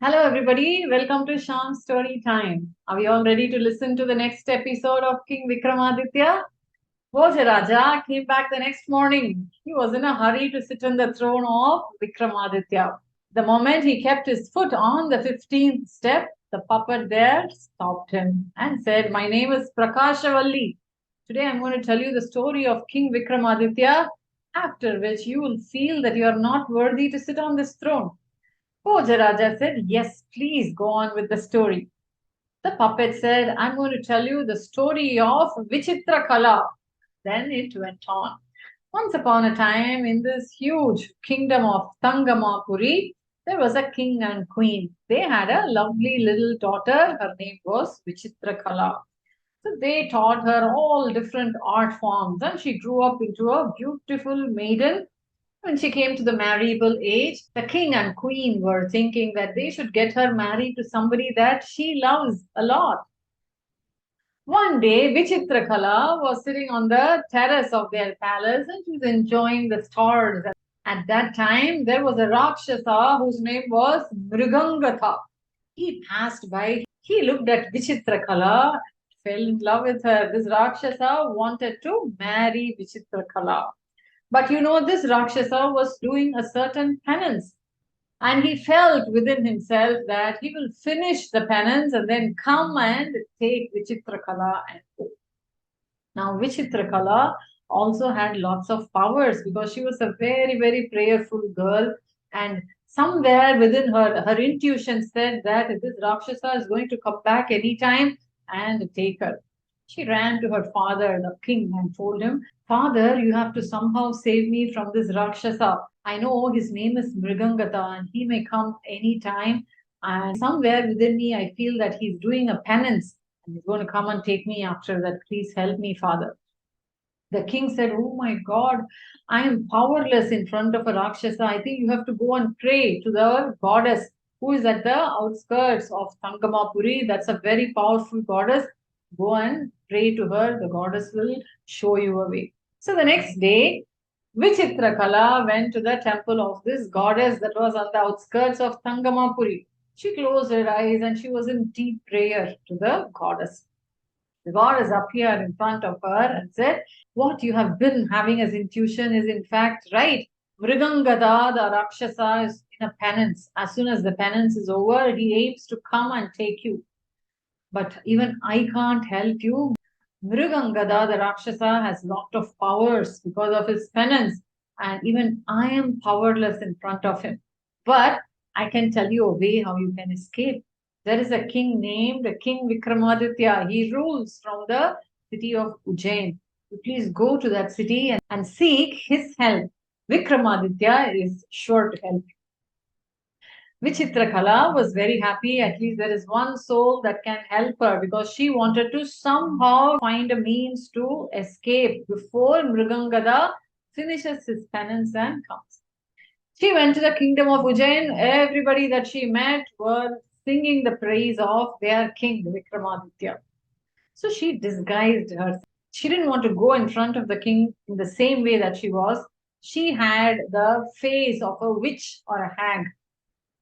Hello, everybody. Welcome to Shyam's Story Time. Are we all ready to listen to the next episode of King Vikramaditya? Bhojaraja came back the next morning. He was in a hurry to sit on the throne of Vikramaditya. The moment he kept his foot on the 15th step, the puppet there stopped him and said, "My name is Prakashavalli. Today I'm going to tell you the story of King Vikramaditya, after which you will feel that you are not worthy to sit on this throne." Bhojaraja said, "Yes, please go on with the story." The puppet said, "I'm going to tell you the story of Vichitrakala." Then it went on. Once upon a time, in this huge kingdom of Tangamapuri, there was a king and queen. They had a lovely little daughter. Her name was Vichitrakala. So they taught her all different art forms, and she grew up into a beautiful maiden. When she came to the marriageable age, the king and queen were thinking that they should get her married to somebody that she loves a lot. One day, Vichitrakala was sitting on the terrace of their palace and she was enjoying the stars. At that time, there was a rakshasa whose name was Mrigangatha. He passed by. He looked at Vichitrakala, fell in love with her. This rakshasa wanted to marry Vichitrakala. But this Rakshasa was doing a certain penance. And he felt within himself that he will finish the penance and then come and take Vichitrakala and go. Now, Vichitrakala also had lots of powers because she was a very, very prayerful girl. And somewhere within her, her intuition said that this Rakshasa is going to come back anytime and take her. She ran to her father, the king, and told him, "Father, you have to somehow save me from this Rakshasa. I know his name is Mrigangatha and he may come any time. And somewhere within me, I feel that he's doing a penance and he's going to come and take me after that. Please help me, Father." The king said, "Oh my God, I am powerless in front of a Rakshasa. I think you have to go and pray to the goddess who is at the outskirts of Tangamapuri. That's a very powerful goddess. Go and pray to her. The goddess will show you a way." So the next day, Vichitrakala went to the temple of this goddess that was on the outskirts of Tangamapuri. She closed her eyes and she was in deep prayer to the goddess. The goddess appeared in front of her and said, "What you have been having as intuition is in fact right. Mrigangada, the Rakshasa, is in a penance. As soon as the penance is over, he aims to come and take you. But even I can't help you. Mrigangada, the Rakshasa, has lot of powers because of his penance, and even I am powerless in front of him. But I can tell you a way how you can escape. There is a king named King Vikramaditya. He rules from the city of Ujjain. You please go to that city and seek his help. Vikramaditya is sure to help you." Vichitrakala was very happy. At least there is one soul that can help her because she wanted to somehow find a means to escape before Mrigangada finishes his penance and comes. She went to the kingdom of Ujjain. Everybody that she met were singing the praise of their king, Vikramaditya. So she disguised herself. She didn't want to go in front of the king in the same way that she was. She had the face of a witch or a hag,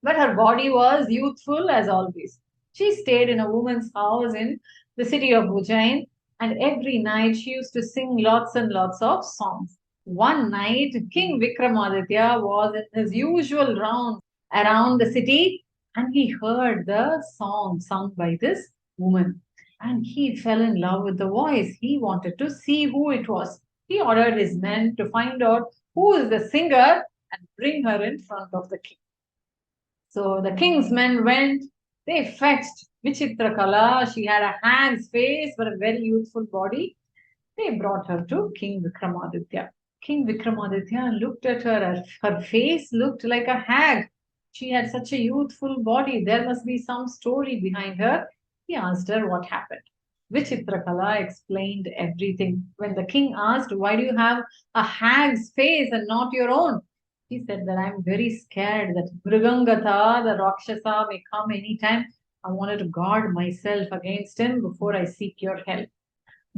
but her body was youthful as always. She stayed in a woman's house in the city of Ujjain, and every night she used to sing lots and lots of songs. One night, King Vikramaditya was in his usual rounds around the city, and he heard the song sung by this woman. And he fell in love with the voice. He wanted to see who it was. He ordered his men to find out who is the singer and bring her in front of the king. So the king's men went, they fetched Vichitrakala. She had a hag's face but a very youthful body. They brought her to King Vikramaditya. King Vikramaditya looked at her. Her face looked like a hag. She had such a youthful body. There must be some story behind her. He asked her what happened. Vichitrakala explained everything. When the king asked, "Why do you have a hag's face and not your own?" He said that I'm very scared that Mrigangatha, the Rakshasa, may come anytime. I wanted to guard myself against him before I seek your help.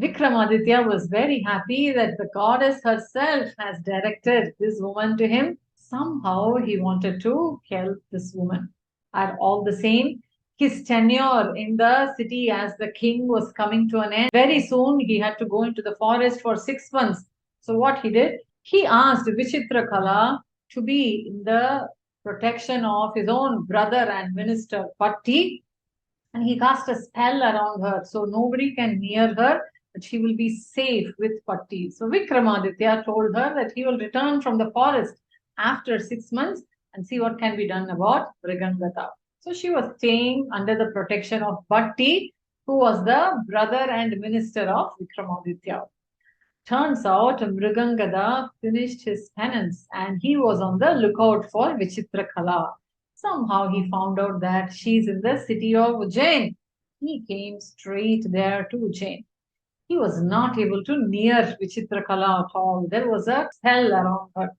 Vikramaditya was very happy that the goddess herself has directed this woman to him. Somehow he wanted to help this woman. And all the same, his tenure in the city as the king was coming to an end. Very soon, he had to go into the forest for 6 months. So what he did, he asked Vichitrakala to be in the protection of his own brother and minister Patti, and he cast a spell around her, so nobody can near her, but she will be safe with Patti. So Vikramaditya told her that he will return from the forest after 6 months and see what can be done about Mrigangatha. So she was staying under the protection of Patti, who was the brother and minister of Vikramaditya. Turns out Mrigangatha finished his penance and he was on the lookout for Vichitrakala. Somehow he found out that she's in the city of Ujjain. He came straight there to Ujjain. He was not able to near Vichitrakala at all. There was a spell around her.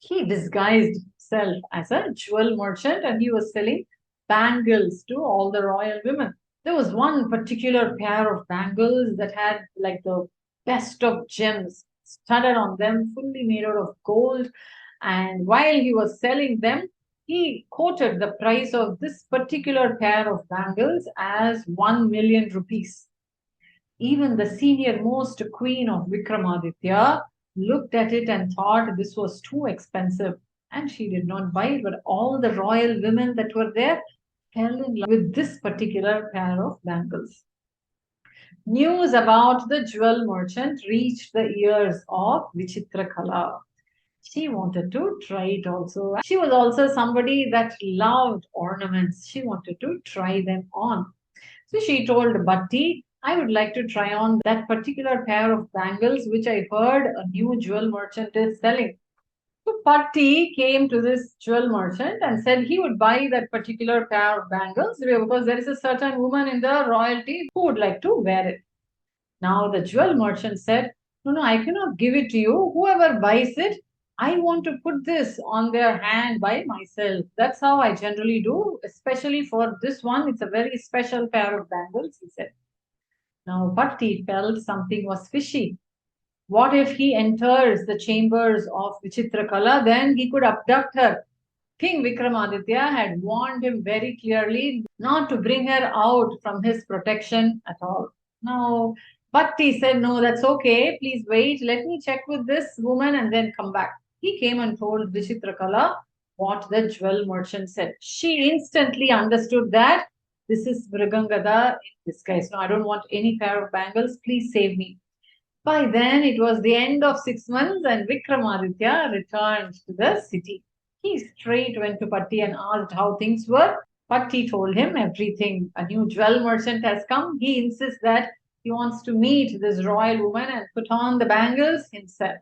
He disguised himself as a jewel merchant and he was selling bangles to all the royal women. There was one particular pair of bangles that had like the best of gems studded on them, fully made out of gold. And while he was selling them, he quoted the price of this particular pair of bangles as 1 million rupees. Even the senior most queen of Vikramaditya looked at it and thought this was too expensive. And she did not buy it, but all the royal women that were there fell in love with this particular pair of bangles. News about the jewel merchant reached the ears of Vichitrakala. She wanted to try it also. She was also somebody that loved ornaments. She wanted to try them on. So she told Bhatti, I would like to try on that particular pair of bangles which I heard a new jewel merchant is selling. So Patti came to this jewel merchant and said he would buy that particular pair of bangles because there is a certain woman in the royalty who would like to wear it. Now the jewel merchant said, no, I cannot give it to you. Whoever buys it, I want to put this on their hand by myself. That's how I generally do, especially for this one. It's a very special pair of bangles, he said. Now Patti felt something was fishy. What if he enters the chambers of Vichitrakala? Then he could abduct her. King Vikramaditya had warned him very clearly not to bring her out from his protection at all. Now, Bhatti said, no, that's okay. Please wait. Let me check with this woman and then come back. He came and told Vichitrakala what the jewel merchant said. She instantly understood that this is Mrigangatha in disguise. No, I don't want any pair of bangles. Please save me. By then, it was the end of 6 months and Vikramaditya returned to the city. He straight went to Patti and asked how things were. Patti told him everything. A new jewel merchant has come. He insists that he wants to meet this royal woman and put on the bangles himself.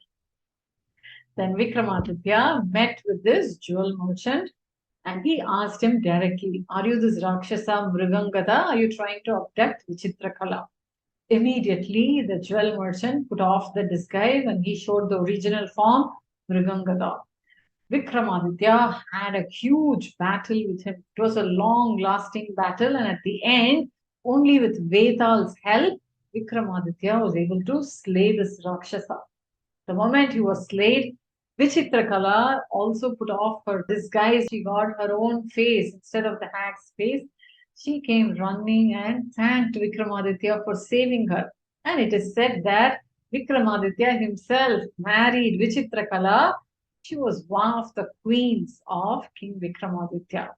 Then Vikramaditya met with this jewel merchant and he asked him directly, are you this rakshasa Mrigangatha? Are you trying to abduct Vichitrakala? Immediately, the jewel merchant put off the disguise and he showed the original form, Mrigangatha. Vikramaditya had a huge battle with him. It was a long-lasting battle, and at the end, only with Vetal's help, Vikramaditya was able to slay this Rakshasa. The moment he was slain, Vichitrakala also put off her disguise. She got her own face instead of the hag's face. She came running and thanked Vikramaditya for saving her. And it is said that Vikramaditya himself married Vichitrakala. She was one of the queens of King Vikramaditya.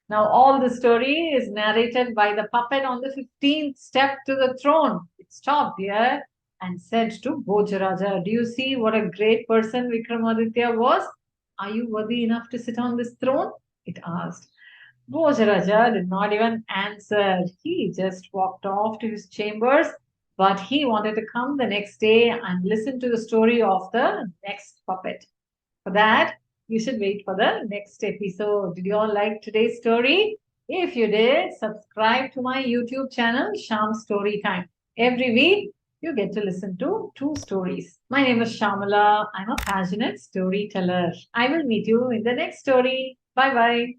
Now, all the story is narrated by the puppet on the 15th step to the throne. It stopped here and said to Bhojaraja, do you see what a great person Vikramaditya was? Are you worthy enough to sit on this throne? It asked. Bhojaraja did not even answer. He just walked off to his chambers, but he wanted to come the next day and listen to the story of the next puppet. For that, you should wait for the next episode. Did you all like today's story? If you did, subscribe to my YouTube channel, Shyam's Storytime. Every week, you get to listen to 2 stories. My name is Shyamala. I'm a passionate storyteller. I will meet you in the next story. Bye-bye.